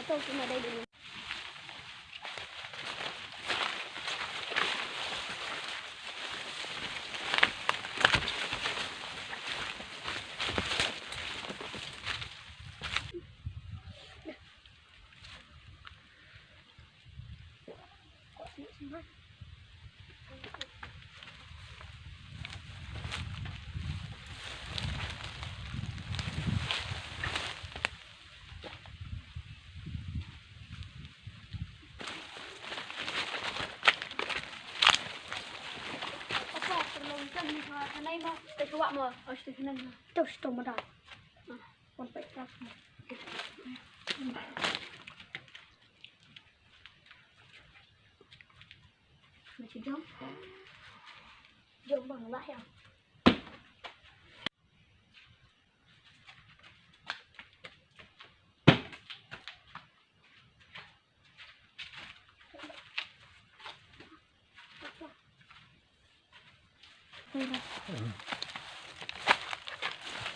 Tahu cuma ada dulu. Kanay mo, tawa mo, o stignan mo. Tapos tumadal. One point plus mo. Masih jam? Jam bang lah ya.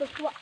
Berkuat.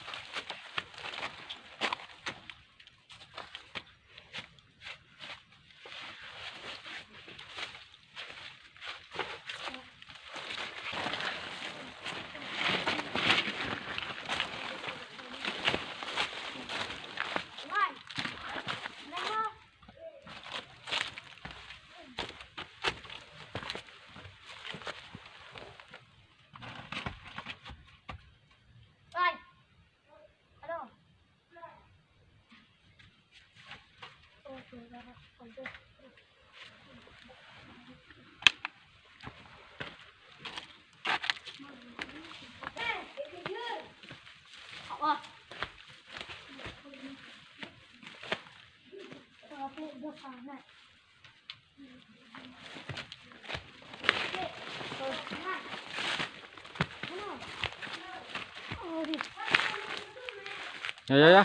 Ya.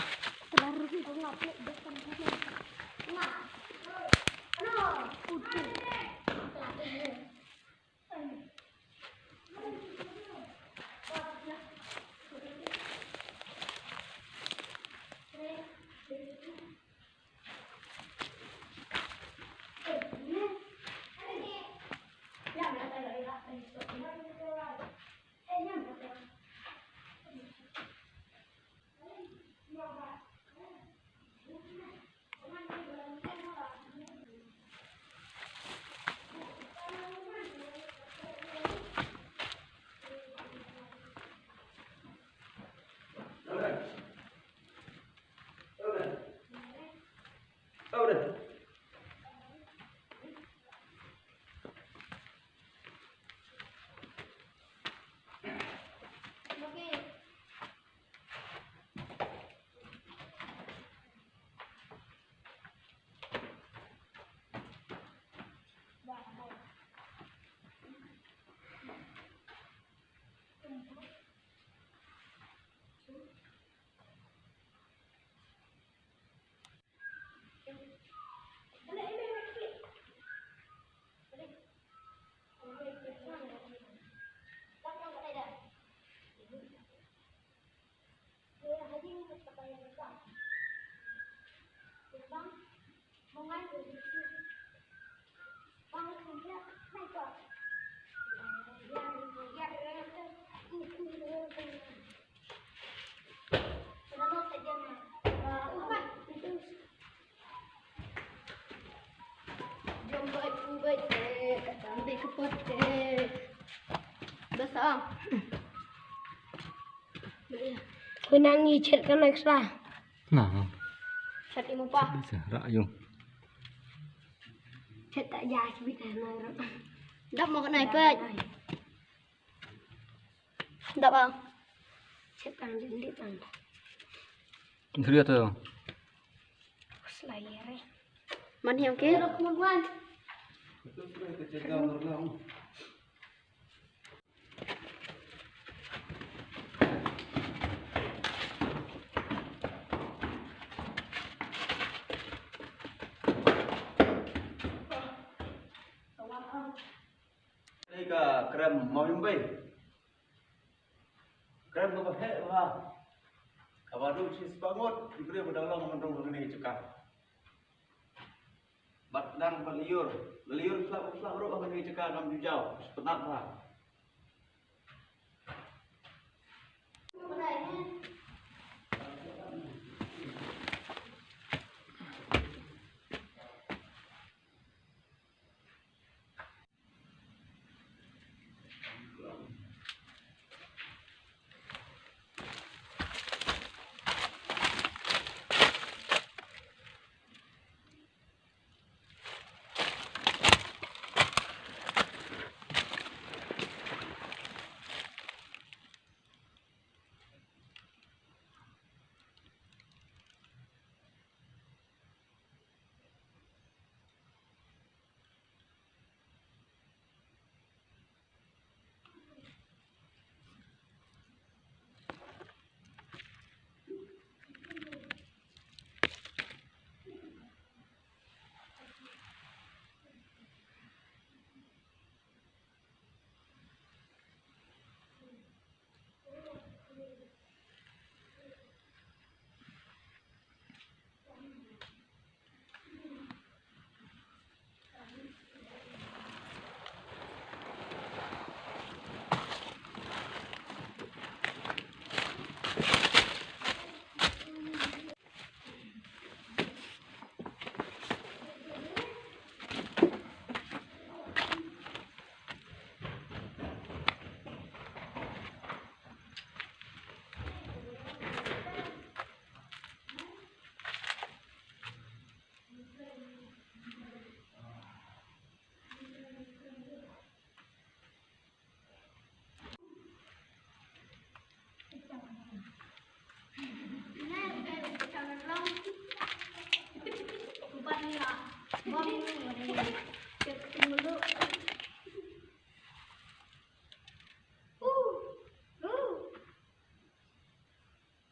Kau nangi chat kan ekstra. Nah, Chat imu pa. bisa rakyung. Chat tak jah cerita nak. Đắp một cái này cơ. Đắp không? Chat kan jadi kan. Lihat tuh. Slayer. Mình hiểu kia. Được một quan. Đây cả krem mau yumbai. Krem apa he ha? Kawadu sis bangot, diberi pedang mentung begini cekak. Bat pedang berliur. Berliur selap berubah menjadi cekal dalam jujau. Sepenat lah.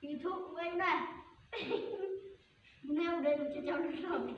YouTube của anh này. Nêu đây được cho nó rồi.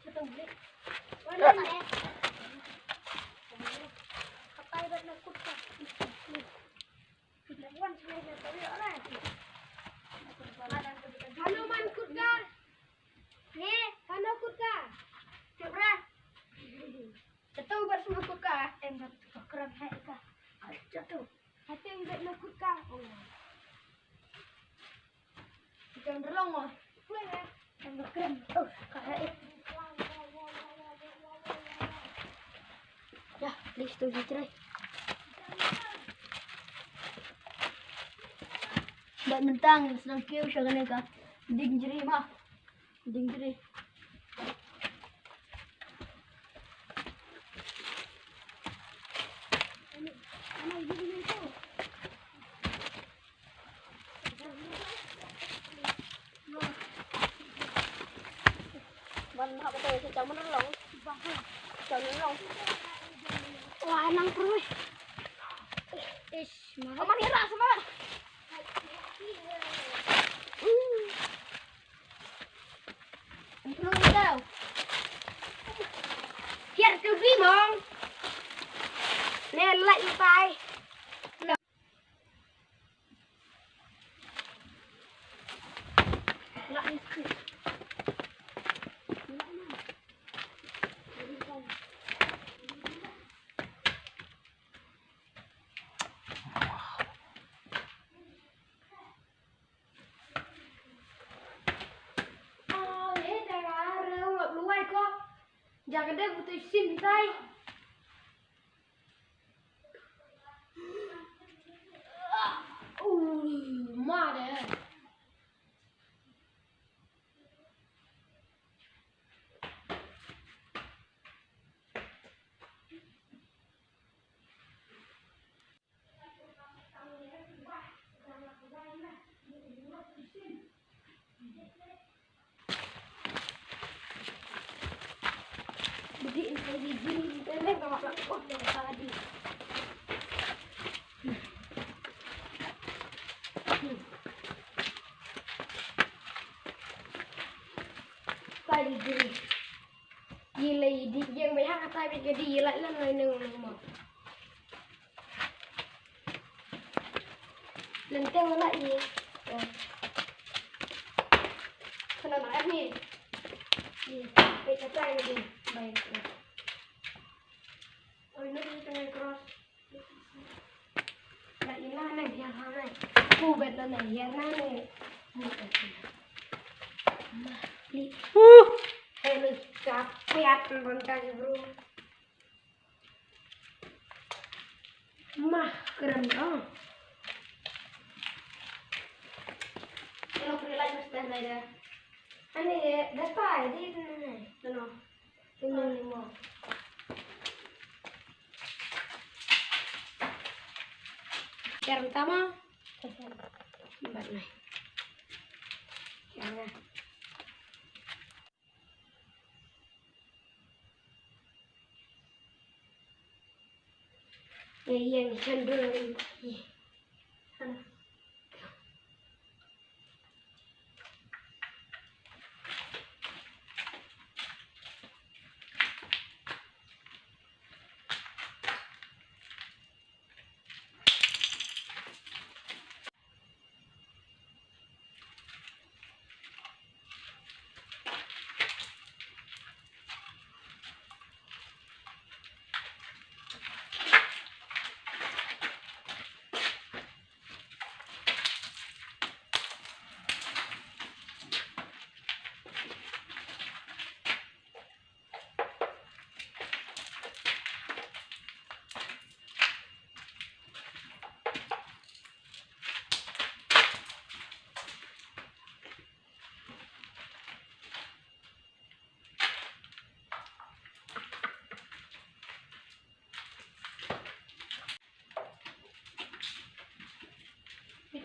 Cho tùng đi. Quay lên nè. Tay vẫn là cút cả. Thịt lại quan trọng là tới nữa này. Hanuman cút cả. Nè, Hanu cút cả. Chụp ra. Jatuh buat semua cút cả. Em buat keren hai cả. Jatuh. Hati yang buat nak cút cả. Jangan terlong rồi. Quên nè. Em buat keren. Cả hai. Dah, please tu try. Buat mentang senang kêu siya ganun ka. Ding jiri ma. Ding jiri. Mình học từ thì cháu nó lỏng. Cháu nó lỏng. Wah, nang perui. Ish, mana? Aman hira sama. Perui tau. Hiện từ đi mong. Nè lại tay. Lại. Jangan deh butuh sin tay. ตายเป็นกระดีละแล้วหน่อยหนึ่งลงมาเล่นเต้นละอีกขนาดนั้นนี่ไปกระจายเลยดิไปโอ้ยนึกยังไง cross แต่อีน่าเนี่ยยังทำได้กูเบ็ดแล้วไหนยังน่าเนี่ยมึงเอ็ดมาลิเฮ้ยมึงจับเปียกมันกันจะรู้มาเกระนั้น Lo prila mesti ada. Ane data di sini. Tuno. Ini limo. Yang pertama, empat nih. Yang yang cenderung ini.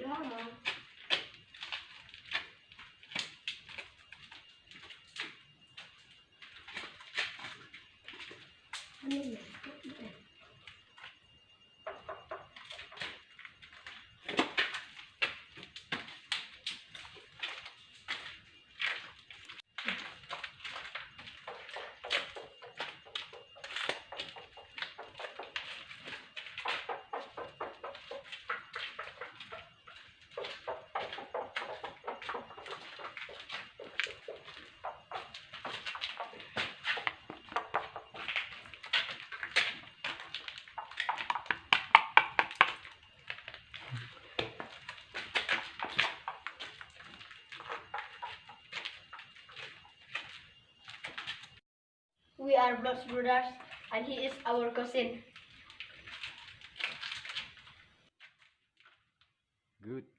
Lama. Ini we are blood brothers and he is our cousin. Good.